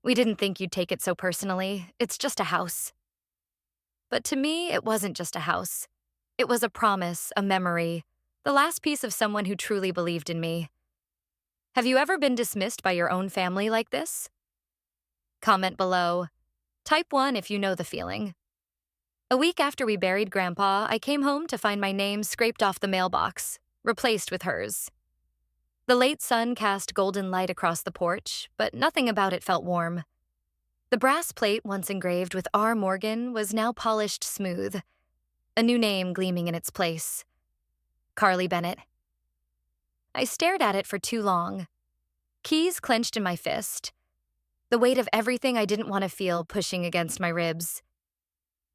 We didn't think you'd take it so personally. It's just a house. But to me, it wasn't just a house. It was a promise, a memory, the last piece of someone who truly believed in me. Have you ever been dismissed by your own family like this? Comment below. Type 1 if you know the feeling. A week after we buried Grandpa, I came home to find my name scraped off the mailbox, replaced with hers. The late sun cast golden light across the porch, but nothing about it felt warm. The brass plate once engraved with R. Morgan was now polished smooth, a new name gleaming in its place. Carly Bennett. I stared at it for too long. Keys clenched in my fist, the weight of everything I didn't want to feel pushing against my ribs.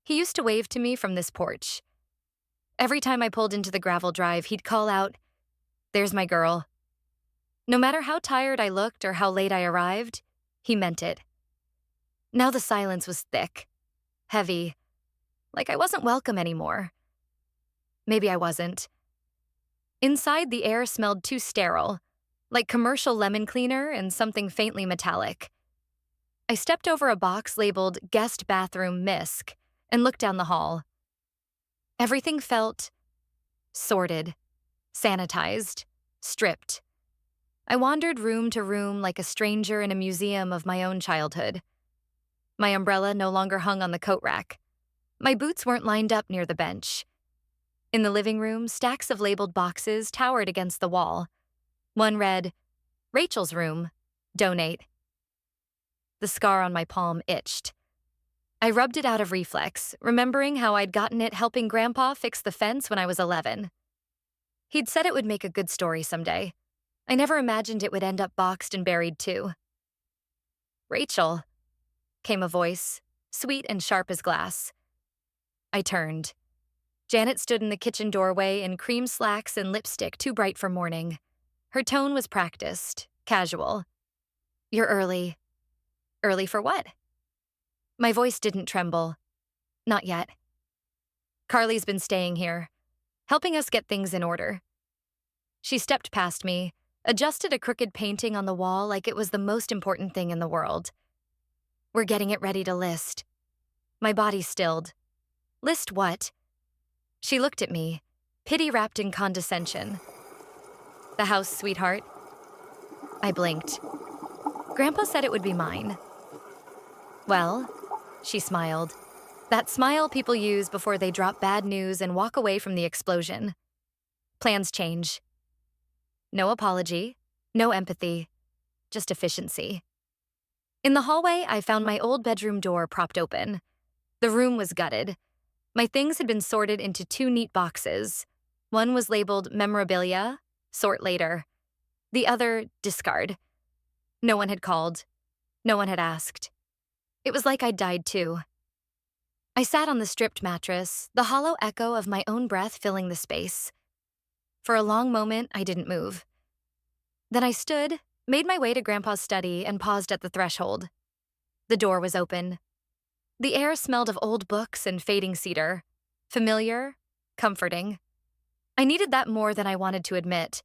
He used to wave to me from this porch. Every time I pulled into the gravel drive, he'd call out, "There's my girl." No matter how tired I looked or how late I arrived, he meant it. Now the silence was thick, heavy, like I wasn't welcome anymore. Maybe I wasn't. Inside, the air smelled too sterile, like commercial lemon cleaner and something faintly metallic. I stepped over a box labeled Guest Bathroom Misc and looked down the hall. Everything felt sorted, sanitized, stripped. I wandered room to room like a stranger in a museum of my own childhood. My umbrella no longer hung on the coat rack. My boots weren't lined up near the bench. In the living room, stacks of labeled boxes towered against the wall. One read, "Rachel's room. Donate." The scar on my palm itched. I rubbed it out of reflex, remembering how I'd gotten it helping Grandpa fix the fence when I was 11. He'd said it would make a good story someday. I never imagined it would end up boxed and buried too. "Rachel," came a voice, sweet and sharp as glass. I turned. Janet stood in the kitchen doorway in cream slacks and lipstick too bright for morning. Her tone was practiced, casual. "You're early." "Early for what?" My voice didn't tremble. "Not yet. Carly's been staying here, helping us get things in order." She stepped past me, adjusted a crooked painting on the wall like it was the most important thing in the world. "We're getting it ready to list." My body stilled. "List what?" She looked at me, pity wrapped in condescension. "The house, sweetheart." I blinked. Grandpa said it would be mine. "Well," she smiled. That smile people use before they drop bad news and walk away from the explosion. "Plans change." No apology, no empathy, just efficiency. In the hallway, I found my old bedroom door propped open. The room was gutted. My things had been sorted into two neat boxes. One was labeled memorabilia, sort later. The other, discard. No one had called. No one had asked. It was like I'd died too. I sat on the stripped mattress, the hollow echo of my own breath filling the space. For a long moment, I didn't move. Then I stood, made my way to Grandpa's study, and paused at the threshold. The door was open. The air smelled of old books and fading cedar. Familiar, comforting. I needed that more than I wanted to admit.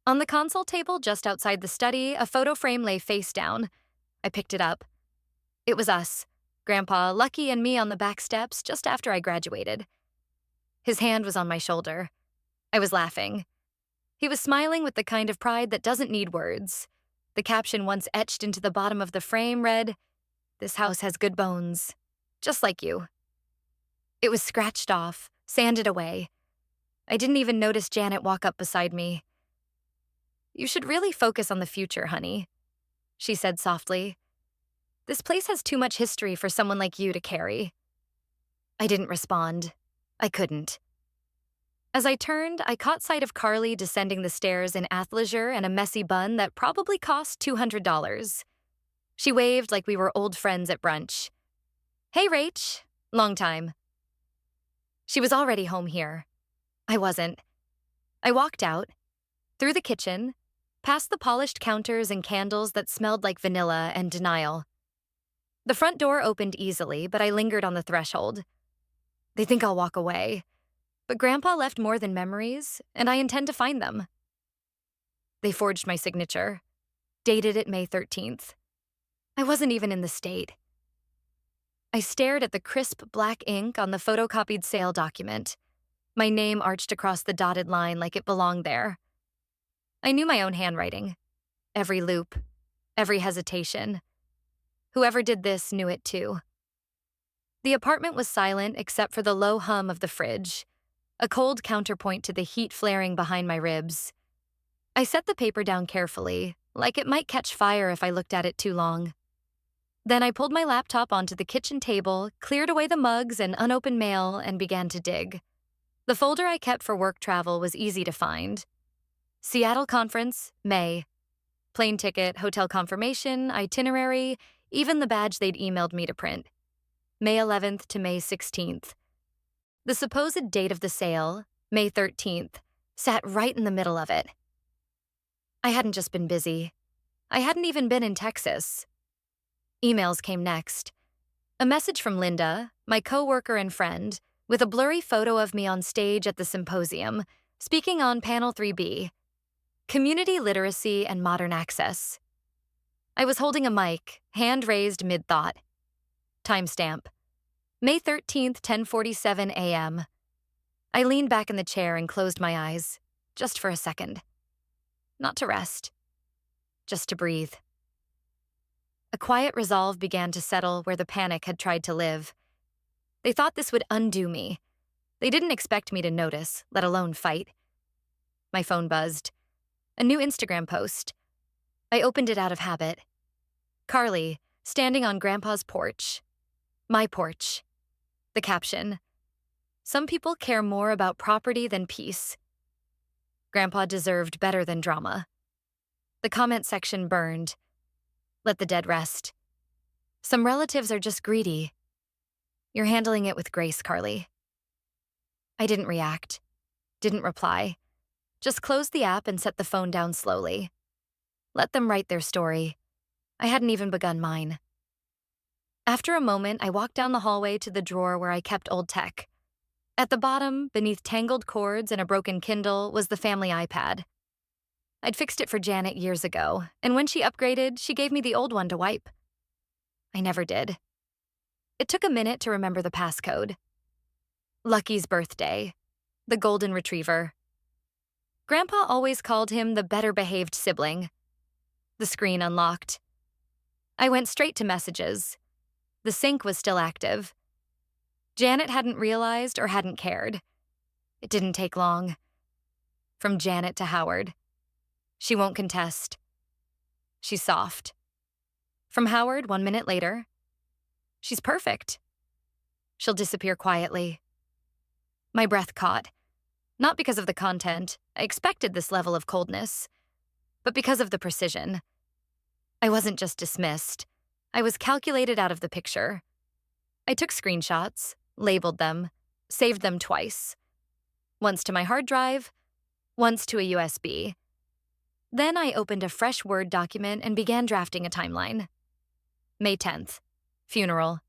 On the console table just outside the study, a photo frame lay face down. I picked it up. It was us, Grandpa, Lucky, and me on the back steps just after I graduated. His hand was on my shoulder. I was laughing. He was smiling with the kind of pride that doesn't need words. The caption once etched into the bottom of the frame read, "This house has good bones, just like you." It was scratched off, sanded away. I didn't even notice Janet walk up beside me. "You should really focus on the future, honey," she said softly. "This place has too much history for someone like you to carry." I didn't respond. I couldn't. As I turned, I caught sight of Carly descending the stairs in athleisure and a messy bun that probably cost $200. She waved like we were old friends at brunch. "Hey, Rach. Long time." She was already home here. I wasn't. I walked out, through the kitchen, past the polished counters and candles that smelled like vanilla and denial. The front door opened easily, but I lingered on the threshold. They think I'll walk away. But Grandpa left more than memories, and I intend to find them. They forged my signature, dated it May 13th. I wasn't even in the state. I stared at the crisp black ink on the photocopied sale document, my name arched across the dotted line like it belonged there. I knew my own handwriting, every loop, every hesitation. Whoever did this knew it too. The apartment was silent except for the low hum of the fridge, a cold counterpoint to the heat flaring behind my ribs. I set the paper down carefully, like it might catch fire if I looked at it too long. Then I pulled my laptop onto the kitchen table, cleared away the mugs and unopened mail, and began to dig. The folder I kept for work travel was easy to find. Seattle Conference, May. Plane ticket, hotel confirmation, itinerary, even the badge they'd emailed me to print. May 11th to May 16th. The supposed date of the sale, May 13th, sat right in the middle of it. I hadn't just been busy. I hadn't even been in Texas. Emails came next. A message from Linda, my coworker and friend, with a blurry photo of me on stage at the symposium, speaking on Panel 3B, Community Literacy and Modern Access. I was holding a mic, hand raised mid-thought. Timestamp, May 13th, 10:47 a.m. I leaned back in the chair and closed my eyes, just for a second. Not to rest, just to breathe. A quiet resolve began to settle where the panic had tried to live. They thought this would undo me. They didn't expect me to notice, let alone fight. My phone buzzed. A new Instagram post. I opened it out of habit. Carly, standing on Grandpa's porch. My porch. The caption. Some people care more about property than peace. Grandpa deserved better than drama. The comment section burned. Let the dead rest. Some relatives are just greedy. You're handling it with grace, Carly. I didn't react, didn't reply, just closed the app and set the phone down slowly. Let them write their story. I hadn't even begun mine. After a moment, I walked down the hallway to the drawer where I kept old tech. At the bottom, beneath tangled cords and a broken Kindle, was the family iPad. I'd fixed it for Janet years ago, and when she upgraded, she gave me the old one to wipe. I never did. It took a minute to remember the passcode. Lucky's birthday. The golden retriever. Grandpa always called him the better-behaved sibling. The screen unlocked. I went straight to messages. The sync was still active. Janet hadn't realized or hadn't cared. It didn't take long. From Janet to Howard. She won't contest. She's soft. From Howard 1 minute later. She's perfect. She'll disappear quietly. My breath caught. Not because of the content, I expected this level of coldness, but because of the precision. I wasn't just dismissed. I was calculated out of the picture. I took screenshots, labeled them, saved them twice. Once to my hard drive, once to a USB. Then I opened a fresh Word document and began drafting a timeline. May 10th, funeral.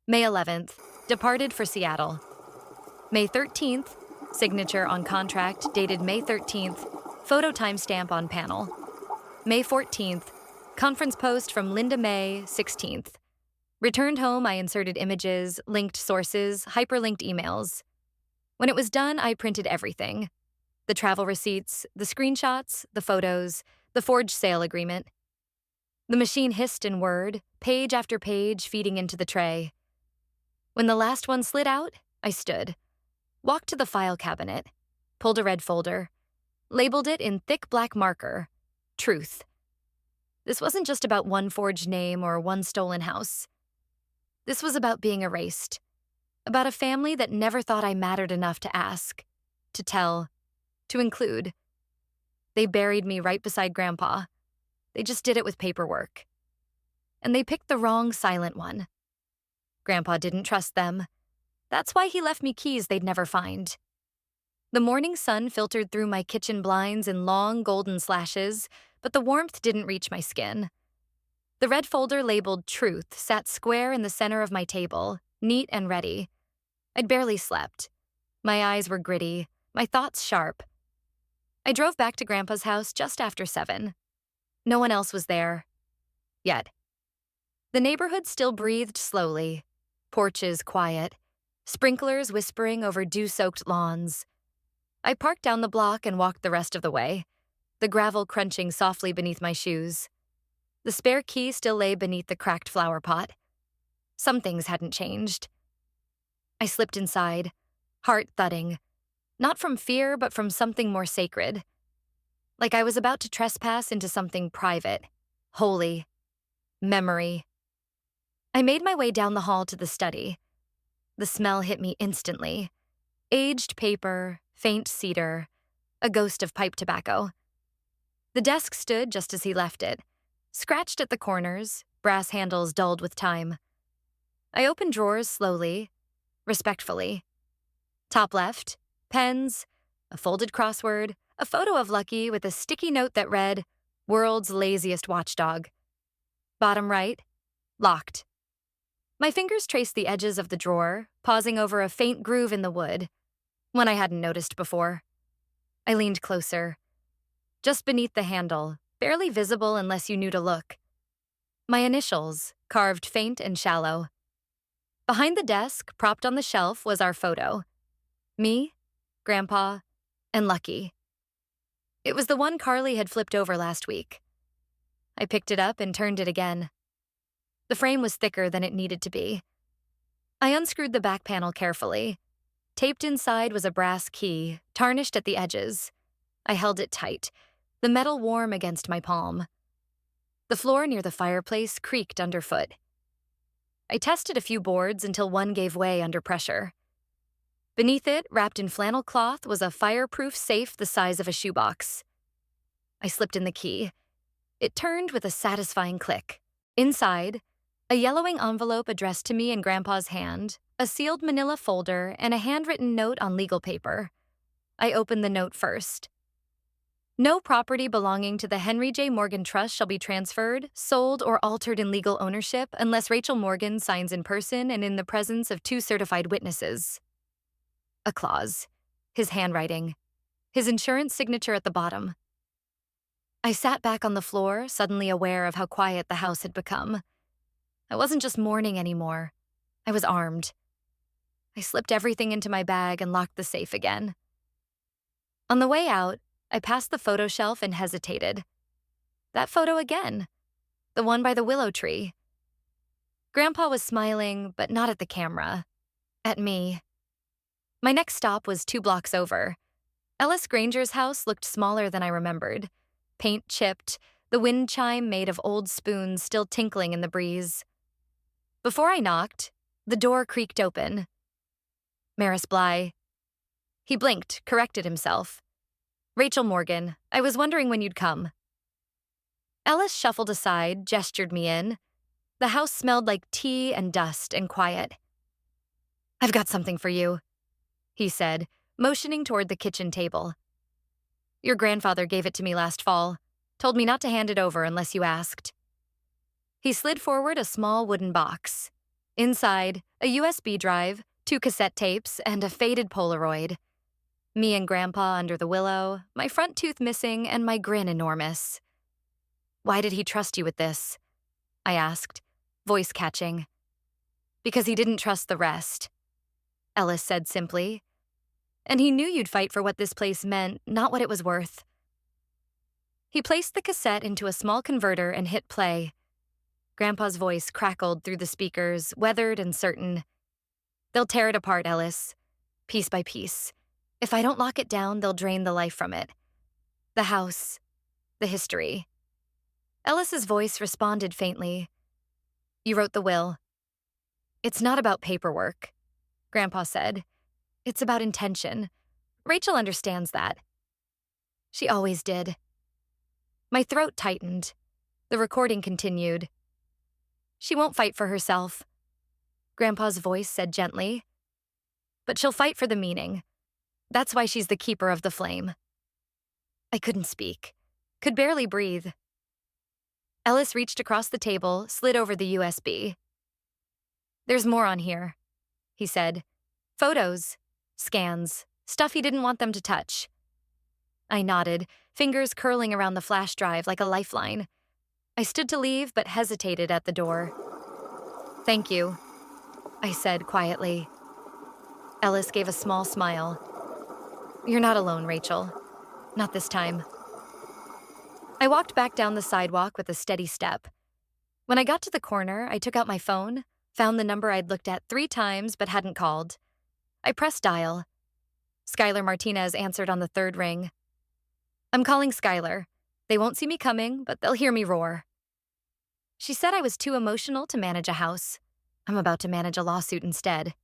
May 11th, departed for Seattle. May 13th, signature on contract dated May 13th, photo timestamp on panel. May 14th, conference post from Linda May, 16th. Returned home, I inserted images, linked sources, hyperlinked emails. When it was done, I printed everything. The travel receipts, the screenshots, the photos, the forged sale agreement. The machine hissed in Word, page after page feeding into the tray. When the last one slid out, I stood, walked to the file cabinet, pulled a red folder, labeled it in thick black marker, Truth. This wasn't just about one forged name or one stolen house. This was about being erased, about a family that never thought I mattered enough to ask, to tell, to include. They buried me right beside Grandpa. They just did it with paperwork. And they picked the wrong silent one. Grandpa didn't trust them. That's why he left me keys they'd never find. The morning sun filtered through my kitchen blinds in long golden slashes, but the warmth didn't reach my skin. The red folder labeled Truth sat square in the center of my table, neat and ready. I'd barely slept. My eyes were gritty, my thoughts sharp. I drove back to Grandpa's house just after 7. No one else was there. Yet. The neighborhood still breathed slowly, porches quiet, sprinklers whispering over dew-soaked lawns. I parked down the block and walked the rest of the way, the gravel crunching softly beneath my shoes. The spare key still lay beneath the cracked flower pot. Some things hadn't changed. I slipped inside, heart thudding, not from fear but from something more sacred. Like I was about to trespass into something private, holy, memory. I made my way down the hall to the study. The smell hit me instantly. Aged paper, faint cedar, a ghost of pipe tobacco. The desk stood just as he left it, scratched at the corners, brass handles dulled with time. I opened drawers slowly, respectfully. Top left, pens, a folded crossword, a photo of Lucky with a sticky note that read, "World's laziest watchdog." Bottom right, locked. My fingers traced the edges of the drawer, pausing over a faint groove in the wood, one I hadn't noticed before. I leaned closer. Just beneath the handle, barely visible unless you knew to look. My initials, carved faint and shallow. Behind the desk, propped on the shelf, was our photo. Me, Grandpa, and Lucky. It was the one Carly had flipped over last week. I picked it up and turned it again. The frame was thicker than it needed to be. I unscrewed the back panel carefully. Taped inside was a brass key, tarnished at the edges. I held it tight, the metal warm against my palm. The floor near the fireplace creaked underfoot. I tested a few boards until one gave way under pressure. Beneath it, wrapped in flannel cloth, was a fireproof safe the size of a shoebox. I slipped in the key. It turned with a satisfying click. Inside, a yellowing envelope addressed to me in Grandpa's hand, a sealed manila folder, and a handwritten note on legal paper. I opened the note first. No property belonging to the Henry J. Morgan Trust shall be transferred, sold, or altered in legal ownership unless Rachel Morgan signs in person and in the presence of 2 certified witnesses. A clause. His handwriting. His insurance signature at the bottom. I sat back on the floor, suddenly aware of how quiet the house had become. I wasn't just mourning anymore. I was armed. I slipped everything into my bag and locked the safe again. On the way out, I passed the photo shelf and hesitated. That photo again. The one by the willow tree. Grandpa was smiling, but not at the camera. At me. My next stop was 2 blocks over. Ellis Granger's house looked smaller than I remembered. Paint chipped, the wind chime made of old spoons still tinkling in the breeze. Before I knocked, the door creaked open. Maris Bly. He blinked, corrected himself. Rachel Morgan, I was wondering when you'd come. Ellis shuffled aside, gestured me in. The house smelled like tea and dust and quiet. I've got something for you, he said, motioning toward the kitchen table. Your grandfather gave it to me last fall, told me not to hand it over unless you asked. He slid forward a small wooden box. Inside, a USB drive, 2 cassette tapes, and a faded Polaroid. Me and Grandpa under the willow, my front tooth missing, and my grin enormous. Why did he trust you with this? I asked, voice catching. Because he didn't trust the rest, Ellis said simply. And he knew you'd fight for what this place meant, not what it was worth. He placed the cassette into a small converter and hit play. Grandpa's voice crackled through the speakers, weathered and certain. They'll tear it apart, Ellis, piece by piece. If I don't lock it down, they'll drain the life from it. The house, the history. Ellis's voice responded faintly. You wrote the will. It's not about paperwork, Grandpa said. It's about intention. Rachel understands that. She always did. My throat tightened. The recording continued. She won't fight for herself, Grandpa's voice said gently. But she'll fight for the meaning. That's why she's the keeper of the flame. I couldn't speak, could barely breathe. Ellis reached across the table, slid over the USB. There's more on here, he said. Photos, scans, stuff he didn't want them to touch. I nodded, fingers curling around the flash drive like a lifeline. I stood to leave but hesitated at the door. Thank you, I said quietly. Ellis gave a small smile. You're not alone, Rachel. Not this time. I walked back down the sidewalk with a steady step. When I got to the corner, I took out my phone, found the number I'd looked at 3 times but hadn't called. I pressed dial. Skyler Martinez answered on the third ring. I'm calling Skyler. They won't see me coming, but they'll hear me roar. She said I was too emotional to manage a house. I'm about to manage a lawsuit instead.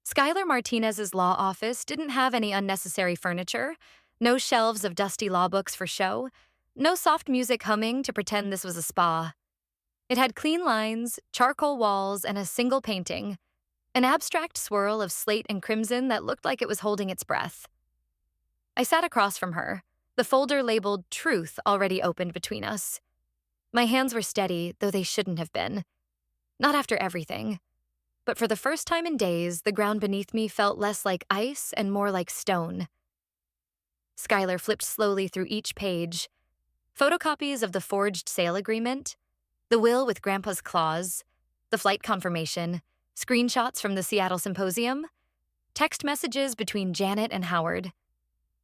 Skyler Martinez's law office didn't have any unnecessary furniture, no shelves of dusty law books for show, no soft music humming to pretend this was a spa. It had clean lines, charcoal walls, and a single painting, an abstract swirl of slate and crimson that looked like it was holding its breath. I sat across from her, the folder labeled Truth already opened between us. My hands were steady, though they shouldn't have been. Not after everything. But for the first time in days, the ground beneath me felt less like ice and more like stone. Skyler flipped slowly through each page. Photocopies of the forged sale agreement, the will with Grandpa's clause, the flight confirmation, screenshots from the Seattle Symposium, text messages between Janet and Howard.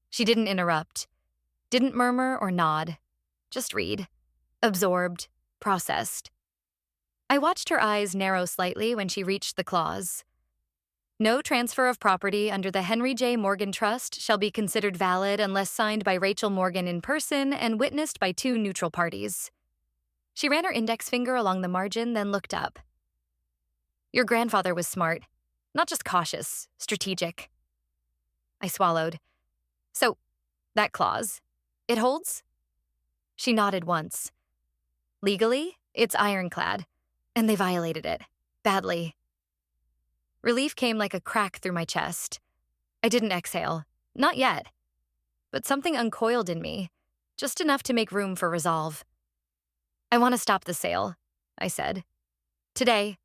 She didn't interrupt, didn't murmur or nod, just read, absorbed, processed. I watched her eyes narrow slightly when she reached the clause. No transfer of property under the Henry J. Morgan Trust shall be considered valid unless signed by Rachel Morgan in person and witnessed by 2 neutral parties. She ran her index finger along the margin, then looked up. Your grandfather was smart, not just cautious, strategic. I swallowed. So, that clause, it holds? She nodded once. Legally, it's ironclad, and they violated it, badly. Relief came like a crack through my chest. I didn't exhale, not yet. But something uncoiled in me, just enough to make room for resolve. I want to stop the sale, I said. Today.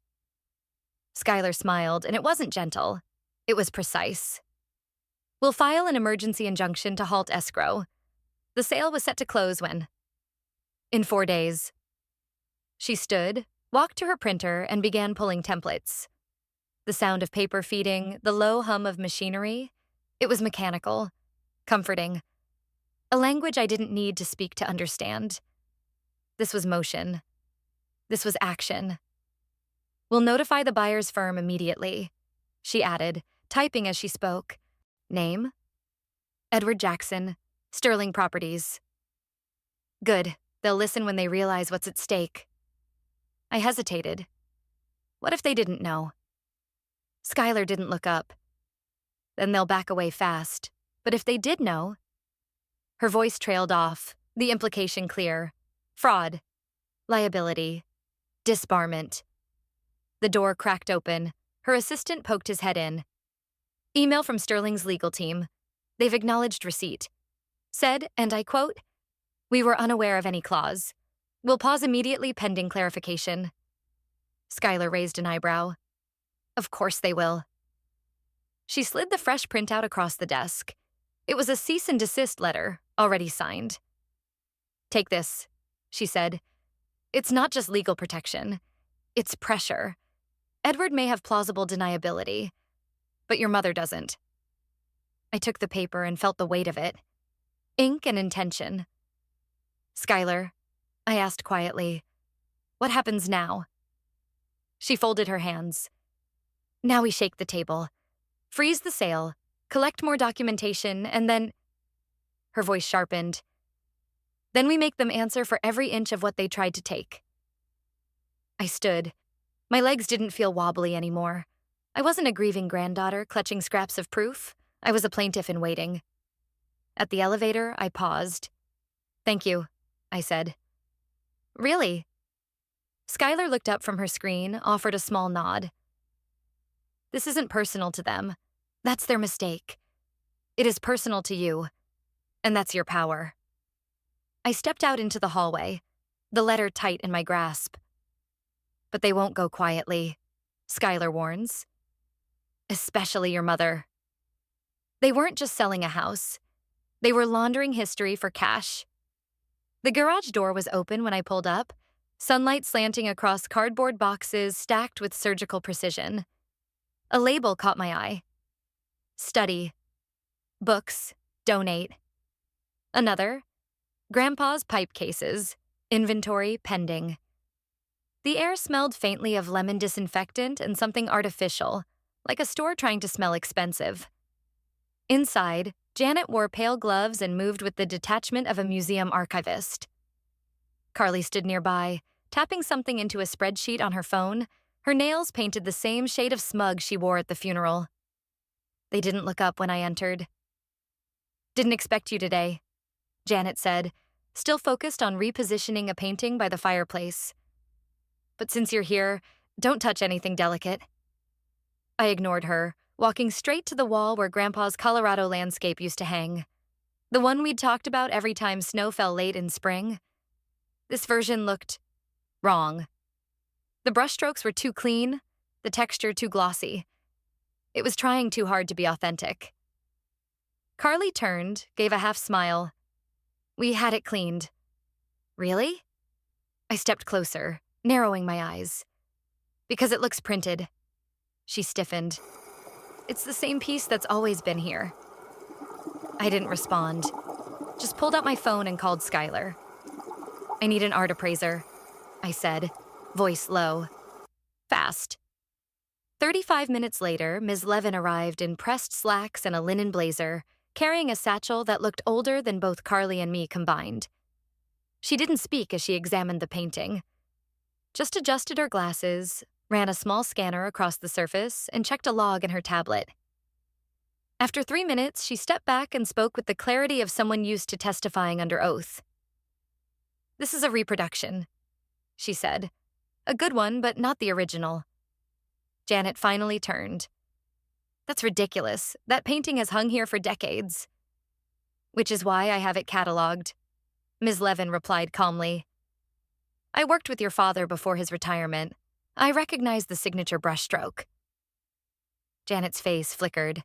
Skyler smiled, and it wasn't gentle. It was precise. We'll file an emergency injunction to halt escrow. The sale was set to close when? In 4 days. She stood, walked to her printer, and began pulling templates. The sound of paper feeding, the low hum of machinery, it was mechanical, comforting. A language I didn't need to speak to understand. This was motion. This was action. We'll notify the buyer's firm immediately, she added, typing as she spoke. Name? Edward Jackson, Sterling Properties. Good. They'll listen when they realize what's at stake. I hesitated. What if they didn't know? Skyler didn't look up. Then they'll back away fast. But if they did know? Her voice trailed off, the implication clear. Fraud. Liability. Disbarment. The door cracked open. Her assistant poked his head in. Email from Sterling's legal team. They've acknowledged receipt. Said, and I quote, "We were unaware of any clause. We'll pause immediately pending clarification." Skyler raised an eyebrow. Of course they will. She slid the fresh printout across the desk. It was a cease and desist letter, already signed. Take this, she said. It's not just legal protection. It's pressure. Edward may have plausible deniability, but your mother doesn't. I took the paper and felt the weight of it. Ink and intention. Skyler, I asked quietly, what happens now? She folded her hands. Now we shake the table. Freeze the sale, collect more documentation, and then... Her voice sharpened. Then we make them answer for every inch of what they tried to take. I stood. My legs didn't feel wobbly anymore. I wasn't a grieving granddaughter clutching scraps of proof. I was a plaintiff in waiting. At the elevator, I paused. Thank you, I said. Really? Skyler looked up from her screen, offered a small nod. This isn't personal to them. That's their mistake. It is personal to you, and that's your power. I stepped out into the hallway, the letter tight in my grasp. But they won't go quietly, Skyler warns. Especially your mother. They weren't just selling a house. They were laundering history for cash. The garage door was open when I pulled up. sunlight slanting across cardboard boxes stacked with surgical precision. A label caught my eye. Study. Books. Donate. Another. Grandpa's pipe cases. Inventory pending. The air smelled faintly of lemon disinfectant and something artificial, like a store trying to smell expensive. Inside, Janet wore pale gloves and moved with the detachment of a museum archivist. Carly stood nearby, tapping something into a spreadsheet on her phone. Her nails painted the same shade of smug she wore at the funeral. They didn't look up when I entered. "Didn't expect you today," Janet said, still focused on repositioning a painting by the fireplace. "But since you're here, don't touch anything delicate." I ignored her, walking straight to the wall where Grandpa's Colorado landscape used to hang. The one we'd talked about every time snow fell late in spring. This version looked wrong. The brushstrokes were too clean, the texture too glossy. It was trying too hard to be authentic. Carly turned, gave a half smile. "We had it cleaned." "Really?" I stepped closer, narrowing my eyes. "Because it looks printed." She stiffened. "It's the same piece that's always been here." I didn't respond, just pulled out my phone and called Skyler. "I need an art appraiser," I said, voice low. "Fast." 35 minutes later, Ms. Levin arrived in pressed slacks and a linen blazer, carrying a satchel that looked older than both Carly and me combined. She didn't speak as she examined the painting. Just adjusted her glasses, ran a small scanner across the surface, and checked a log in her tablet. After 3 minutes, she stepped back and spoke with the clarity of someone used to testifying under oath. "This is a reproduction," she said. "A good one, but not the original." Janet finally turned. "That's ridiculous. That painting has hung here for decades." "Which is why I have it cataloged," Ms. Levin replied calmly. "I worked with your father before his retirement. I recognize the signature brushstroke." Janet's face flickered,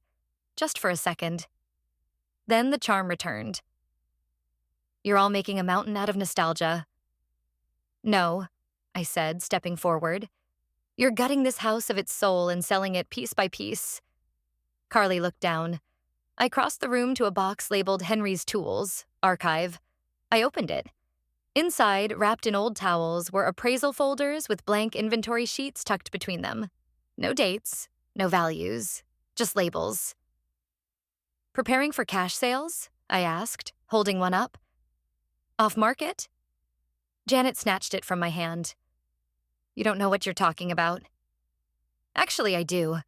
just for a second. Then the charm returned. "You're all making a mountain out of nostalgia." "No," I said, stepping forward. "You're gutting this house of its soul and selling it piece by piece." Carly looked down. I crossed the room to a box labeled Henry's Tools, Archive. I opened it. Inside, wrapped in old towels, were appraisal folders with blank inventory sheets tucked between them. No dates, no values, just labels. "Preparing for cash sales?" I asked, holding one up. "Off market?" Janet snatched it from my hand. "You don't know what you're talking about." "Actually, I do,"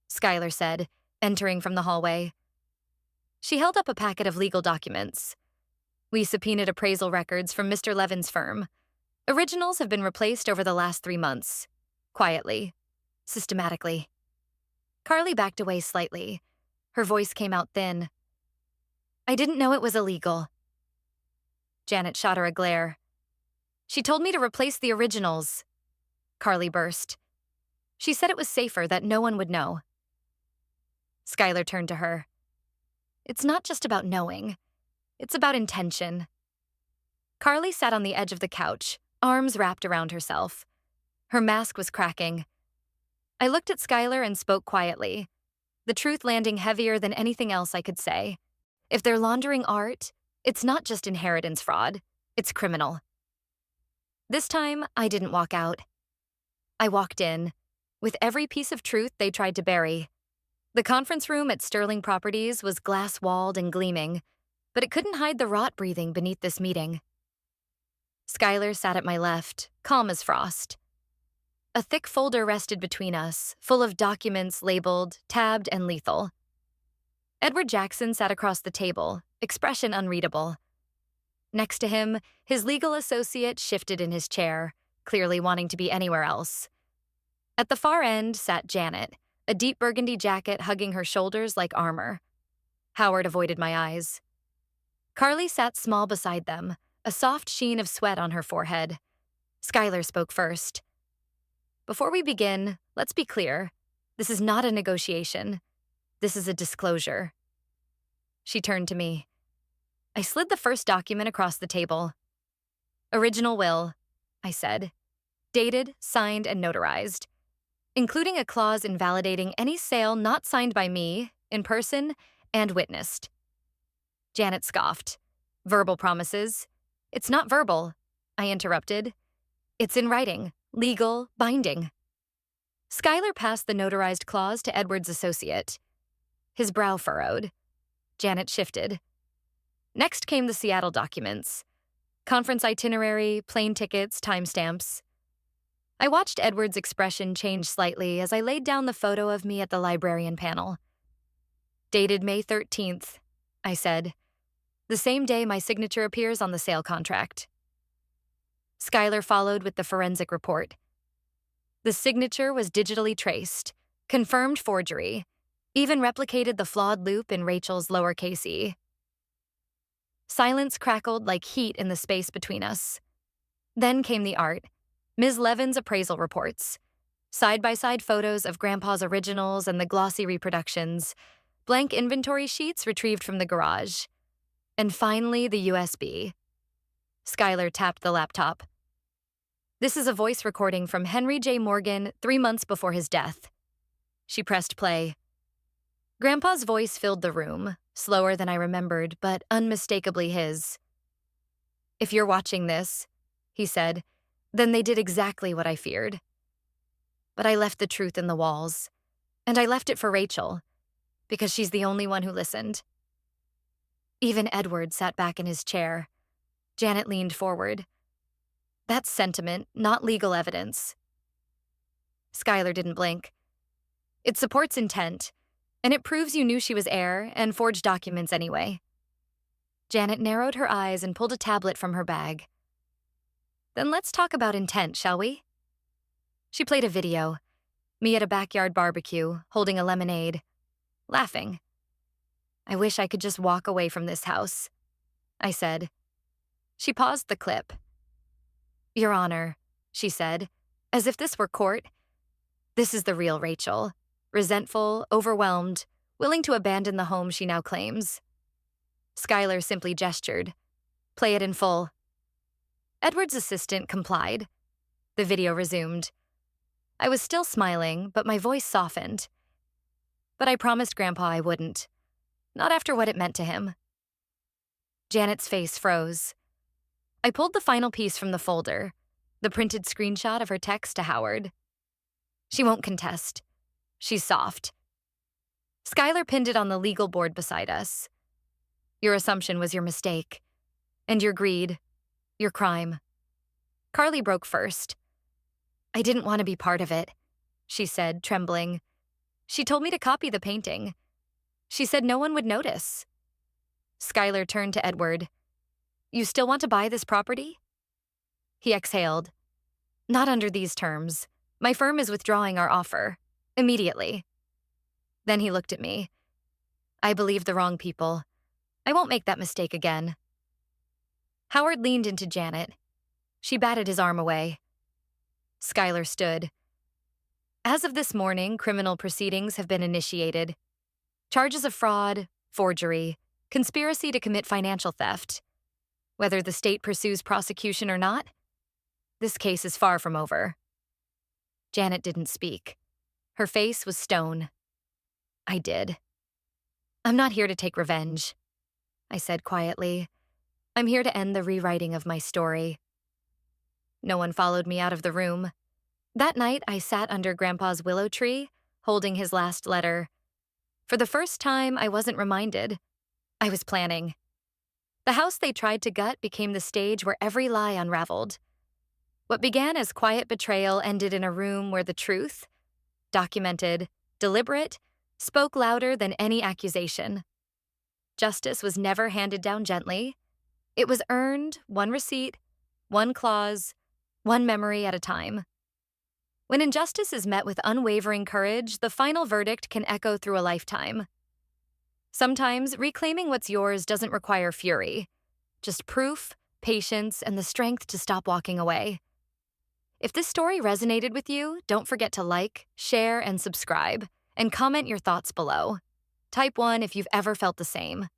Skyler said, entering from the hallway. She held up a packet of legal documents. "We subpoenaed appraisal records from Mr. Levin's firm. Originals have been replaced over the last 3 months. Quietly. Systematically." Carly backed away slightly. Her voice came out thin. "I didn't know it was illegal." Janet shot her a glare. "She told me to replace the originals." Carly burst. "She said it was safer, that no one would know." Skyler turned to her. "It's not just about knowing. It's about intention." Carly sat on the edge of the couch, arms wrapped around herself. Her mask was cracking. I looked at Skyler and spoke quietly, the truth landing heavier than anything else I could say. If they're laundering art, it's not just inheritance fraud, it's criminal. This time, I didn't walk out. I walked in, with every piece of truth they tried to bury. The conference room at Sterling Properties was glass-walled and gleaming, but it couldn't hide the rot breathing beneath this meeting. Skyler sat at my left, calm as frost. A thick folder rested between us, full of documents labeled, tabbed, and lethal. Edward Jackson sat across the table, expression unreadable. Next to him, his legal associate shifted in his chair, clearly wanting to be anywhere else. At the far end sat Janet, a deep burgundy jacket hugging her shoulders like armor. Howard avoided my eyes. Carly sat small beside them, a soft sheen of sweat on her forehead. Skyler spoke first. "Before we begin, let's be clear. This is not a negotiation. This is a disclosure." She turned to me. I slid the first document across the table. "Original will. I said. Dated, signed, and notarized, including a clause invalidating any sale not signed by me, in person, and witnessed. Janet scoffed. Verbal promises. It's not verbal, I interrupted. It's in writing, legal, binding. Skyler passed the notarized clause to Edward's associate. His brow furrowed. Janet shifted. Next came the Seattle documents. Conference itinerary, plane tickets, timestamps. I watched Edward's expression change slightly as I laid down the photo of me at the librarian panel. Dated May 13th, I said. The same day my signature appears on the sale contract. Skyler followed with the forensic report. The signature was digitally traced, confirmed forgery, even replicated the flawed loop in Rachel's lowercase e. Silence crackled like heat in the space between us. Then came the art, Ms. Levin's appraisal reports, side-by-side photos of Grandpa's originals and the glossy reproductions, blank inventory sheets retrieved from the garage, and finally the USB. Skyler tapped the laptop. This is a voice recording from Henry J. Morgan 3 months before his death. She pressed play. Grandpa's voice filled the room, slower than I remembered, but unmistakably his. If you're watching this, he said, then they did exactly what I feared. But I left the truth in the walls, and I left it for Rachel, because she's the only one who listened. Even Edward sat back in his chair. Janet leaned forward. That's sentiment, not legal evidence. Skyler didn't blink. It supports intent, and it proves you knew she was heir and forged documents anyway. Janet narrowed her eyes and pulled a tablet from her bag. Then let's talk about intent, shall we? She played a video, me at a backyard barbecue, holding a lemonade, laughing. I wish I could just walk away from this house, I said. She paused the clip. Your Honor, she said, as if this were court. This is the real Rachel, resentful, overwhelmed, willing to abandon the home she now claims. Skyler simply gestured. Play it in full. Edward's assistant complied. The video resumed. I was still smiling, but my voice softened. But I promised Grandpa I wouldn't. Not after what it meant to him. Janet's face froze. I pulled the final piece from the folder, the printed screenshot of her text to Howard. She won't contest. She's soft. Skyler pinned it on the legal board beside us. Your assumption was your mistake. And your greed. Your crime. Carly broke first. I didn't want to be part of it, she said, trembling. She told me to copy the painting. She said no one would notice. Skyler turned to Edward. You still want to buy this property? He exhaled. Not under these terms. My firm is withdrawing our offer. Immediately. Then he looked at me. I believed the wrong people. I won't make that mistake again. Howard leaned into Janet. She batted his arm away. Skyler stood. As of this morning, criminal proceedings have been initiated. Charges of fraud, forgery, conspiracy to commit financial theft. Whether the state pursues prosecution or not, this case is far from over. Janet didn't speak. Her face was stone. I did. I'm not here to take revenge, I said quietly. I'm here to end the rewriting of my story. No one followed me out of the room. That night, I sat under Grandpa's willow tree, holding his last letter. For the first time, I wasn't reminded. I was planning. The house they tried to gut became the stage where every lie unraveled. What began as quiet betrayal ended in a room where the truth, documented, deliberate, spoke louder than any accusation. Justice was never handed down gently. It was earned, one receipt, one clause, one memory at a time. When injustice is met with unwavering courage, the final verdict can echo through a lifetime. Sometimes, reclaiming what's yours doesn't require fury, just proof, patience, and the strength to stop walking away. If this story resonated with you, don't forget to like, share, and subscribe, and comment your thoughts below. Type 1 if you've ever felt the same.